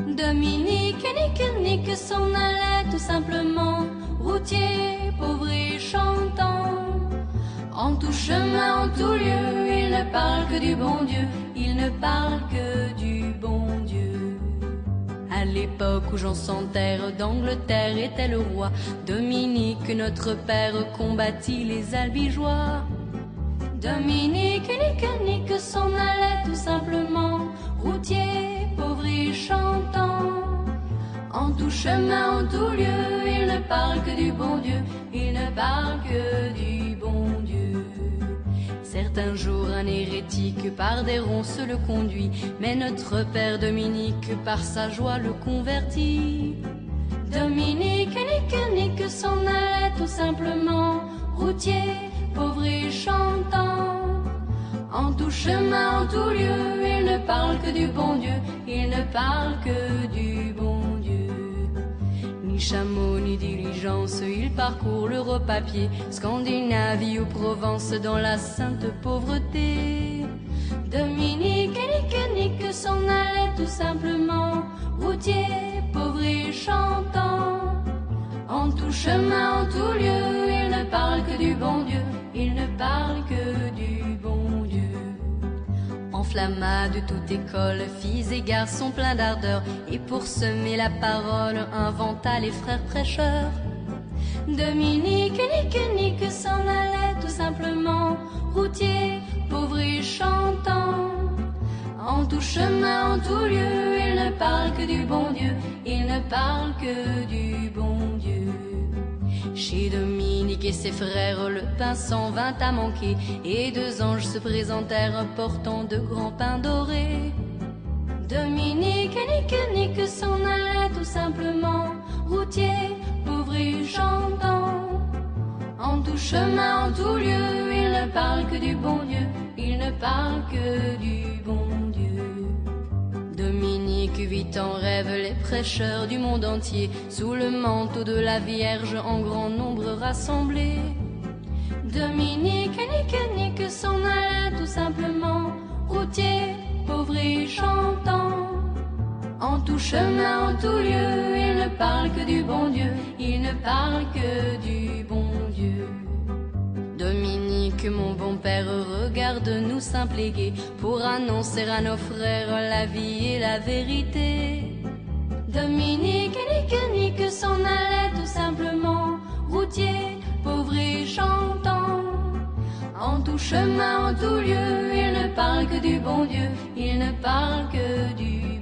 Dominique nique s'en allait tout simplement, routier, pauvre et chantant. En tout chemin, en tout lieu, il ne parle que du bon Dieu, il ne parle que du bon Dieu. À l'époque où Jean sans terre d'Angleterre était le roi, Dominique, notre père, combattit les albigeois. Dominique nique s'en allait tout simplement, routier, pauvre et chantant. En tout chemin, en tout lieu, il ne parle que du bon Dieu, il ne parle que du bon Dieu. Certains jours, un hérétique par des ronces le conduit, mais notre père Dominique par sa joie le convertit. Dominique nique s'en allait tout simplement, routier, pauvre et chantant. En tout chemin, en tout lieu, il ne parle que du bon Dieu, il ne parle que du bon Dieu. Ni chameau, ni diligence, il parcourt l'Europe à pied, Scandinavie ou Provence dans la sainte pauvreté. Dominique nique s'en allait tout simplement, routier, pauvre et chantant. En tout chemin, en tout lieu, il ne parle que du bon Dieu, il ne parle que du bon Dieu. Enflamma de toute école, filles et garçons pleins d'ardeur, et pour semer la parole, inventa les frères prêcheurs. Dominique nique s'en allait tout simplement, routier, pauvre et chantant. En tout chemin, en tout lieu, il ne parle que du bon Dieu, il ne parle que du bon Dieu. Chez Dominique et ses frères, le pain s'en vint à manquer, et deux anges se présentèrent portant de grands pains dorés. Dominique nique s'en allait tout simplement, routier, pauvre et chantant. En tout chemin, en tout lieu, il ne parle que du bon Dieu, il ne parle que du bon Dieu. Dominique vit en rêve les prêcheurs du monde entier, sous le manteau de la Vierge en grand nombre rassemblés. Dominique nique s'en allait tout simplement, routier, pauvre et chantant. En tout chemin, en tout lieu, il ne parle que du bon Dieu, il ne parle que du bon Dieu. Dominique, mon bon père, regarde-nous simple et gai, pour annoncer à nos frères la vie et la vérité. Dominique nique s'en allait tout simplement, routier, pauvre et chantant. En tout chemin, en tout lieu, il ne parle que du bon Dieu, il ne parle que du